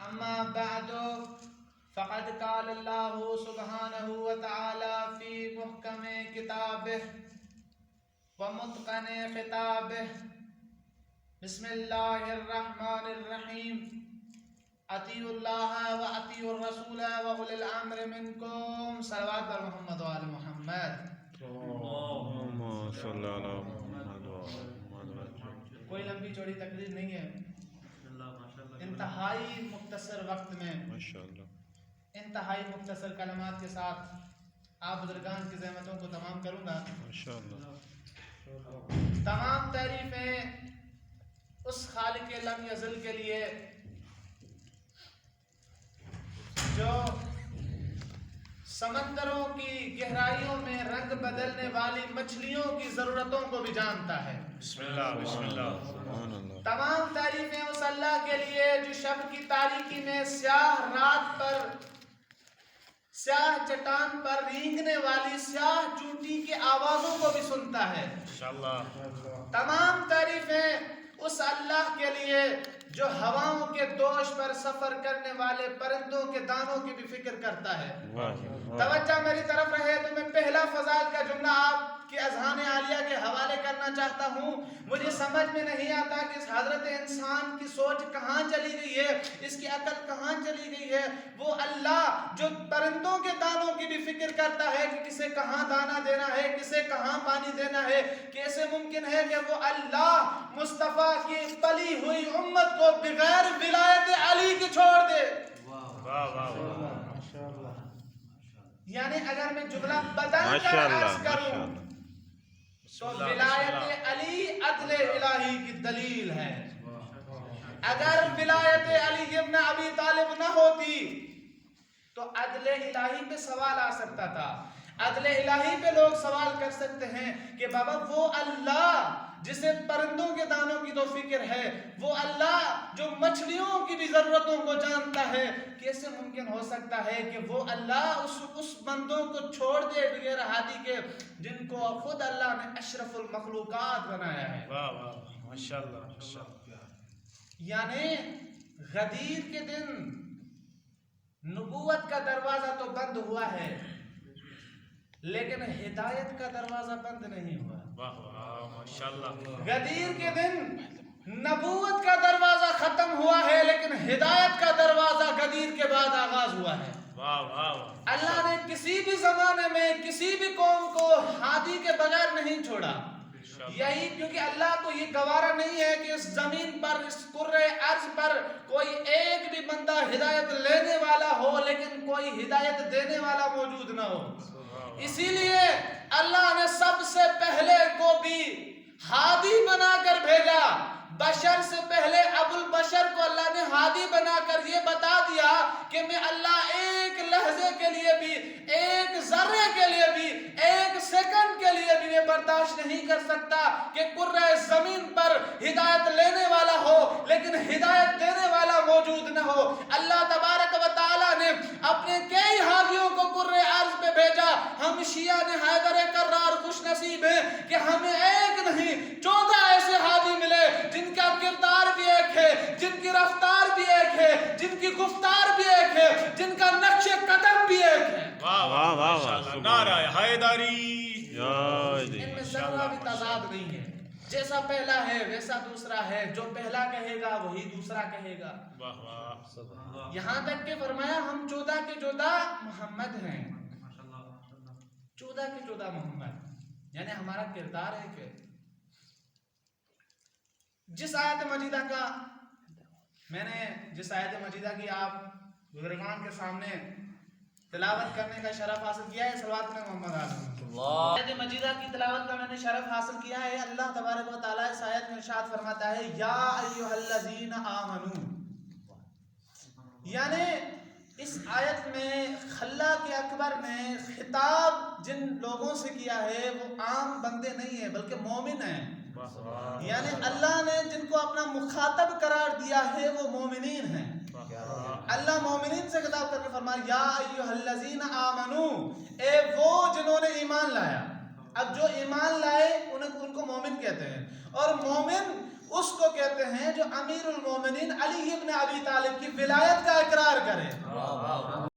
أما بعد فقد قال الله سبحانه وتعالى في محكم كتابه ومتقن خطابه بسم الله الرحمن الرحيم اطیعوا اللہ و اطیعوا الرسول و اولی الامر منکم صلوات بر محمد و آل محمد اللہم صلی علی محمد و آل محمد. کوئی لمبی چوڑی تقریر نہیں ہے، انتہائی مختصر وقت میں انتہائی مختصر کلمات کے ساتھ آپ بزرگان کی زحمتوں کو تمام کروں گا. تمام تعریفیں اس خالق لم یزل کے لیے جو سمندروں کی گہرائیوں میں رنگ بدلنے والی مچھلیوں کی ضرورتوں کو بھی جانتا ہے. بسم اللہ بسم اللہ. تمام تعریفیں اس اللہ کے لیے جو شب کی تاریکی میں سیاہ رات پر سیاہ چٹان پر رینگنے والی سیاہ چونٹی کی آوازوں کو بھی سنتا ہے. تمام تعریفیں اس اللہ کے لیے جو ہواؤں کے دوش پر سفر کرنے والے پرندوں کے دانوں کی بھی فکر کرتا ہے. توجہ میری طرف رہے تو میں پہلا فضائل کا جملہ آپ کی اذہان عالیہ کے حوالے کرنا چاہتا ہوں. مجھے سمجھ میں نہیں آتا کہ اس حضرت انسان کی سوچ کہاں چلی گئی ہے، اس کی عقل کہاں چلی گئی ہے. وہ اللہ جو پرندوں کے دانوں کی بھی فکر کرتا ہے کہ کسے کہاں دانا دینا ہے، کسے کہاں پانی دینا ہے. کیسے ممکن ہے کہ وہ اللہ مصطفیٰ کی پلی ہوئی امت کو بغیر ولایت علی کی چھوڑ دے. یعنی اگر میں جملہ بدل کر عرض کروں تو ولایت علی عدل الہی کی دلیل ہے. اگر ولایت علی ابن ابی طالب نہ ہوتی تو عدل الہی پہ سوال آ سکتا تھا. عدل الہی پہ لوگ سوال کر سکتے ہیں کہ بابا وہ اللہ جسے پرندوں کے دانوں کی تو فکر ہے، وہ اللہ جو مچھلیوں کی بھی ضرورتوں کو جانتا ہے، کیسے ممکن ہو سکتا ہے کہ وہ اللہ اس بندوں کو چھوڑ دے بغیر ہادی کے جن کو خود اللہ نے اشرف المخلوقات بنایا ہے. ماشاءاللہ. یعنی غدیر کے دن نبوت کا دروازہ تو بند ہوا ہے لیکن ہدایت کا دروازہ بند نہیں ہوا. غدیر کے دن نبوت کا دروازہ ختم ہوا ہے لیکن ہدایت کا دروازہ غدیر کے بعد آغاز ہوا ہے. اللہ نے کسی بھی زمانے میں کسی بھی قوم کو ہادی کے بغیر نہیں چھوڑا. یہی کیونکہ اللہ کو یہ گوارا نہیں ہے کہ اس زمین پر اس کرۂ ارض پر کوئی ایک بھی بندہ ہدایت لینے والا ہو لیکن کوئی ہدایت دینے والا موجود نہ ہو. اسی لیے اللہ نے سب سے پہلے کو بھی ہادی بنا کر بھیجا. بشر سے پہلے ابو البشر کو اللہ نے ہادی بنا کر یہ بتا دیا کہ میں اللہ ایک لحظے کے لیے بھی، ایک ذرے کے لیے بھی، ایک سیکنڈ کے لیے بھی میں برداشت نہیں کر سکتا کہ کرۂ زمین پر ہدایت لینے والا ہو لیکن ہدایت دینے والا موجود نہ ہو. اللہ تبارک و تعالی نے اپنے کئی ہادیوں کو کرۂ ارض پہ بھیجا. ہم شیعہ نے حیدر کرار خوش نصیب ہیں کہ ہمیں ایک نہیں 14 ایسے ہادی ملے جن کا کردار بھی ایک ہے، جن کی رفتار بھی ایک ہے، جن کی گفتار بھی ایک ہے، جن کا نقش قدم بھی ایک ہے. نعرہ حیدری. ان میں ذرہ بھی تضاد نہیں ہے. جیسا پہلا ہے ویسا دوسرا ہے، جو پہلا کہے گا وہی دوسرا کہے گا. یہاں تک کہ فرمایا ہم 14 کے 14 محمد ہیں. 14 کے 14 محمد یعنی ہمارا کردار ہے کہ جس آیت مجیدہ کا میں نے جس آیت مجیدہ کی آپ بزرگان کے سامنے تلاوت کرنے کا شرف حاصل کیا ہے، صلوات میں محمد آیت مجیدہ کی تلاوت کا میں نے شرف حاصل کیا ہے. اللہ تبارک و تعالیٰ اس آیت میں ارشاد فرماتا ہے یا ایھا الذین آمنو. یعنی اس آیت میں خلاق اکبر نے خطاب جن لوگوں سے کیا ہے وہ عام بندے نہیں ہیں بلکہ مومن ہیں. یعنی اللہ نے جن کو اپنا مخاطب قرار دیا ہے وہ مومنین ہیں. اللہ مومنین سے خطاب کر کے فرمایا یا ایھا الذین آمنو، اے وہ جنہوں نے ایمان لایا. اب جو ایمان لائے ان کو مومن کہتے ہیں، اور مومن اس کو کہتے ہیں جو امیر المومنین علی ابن ابی طالب کی ولایت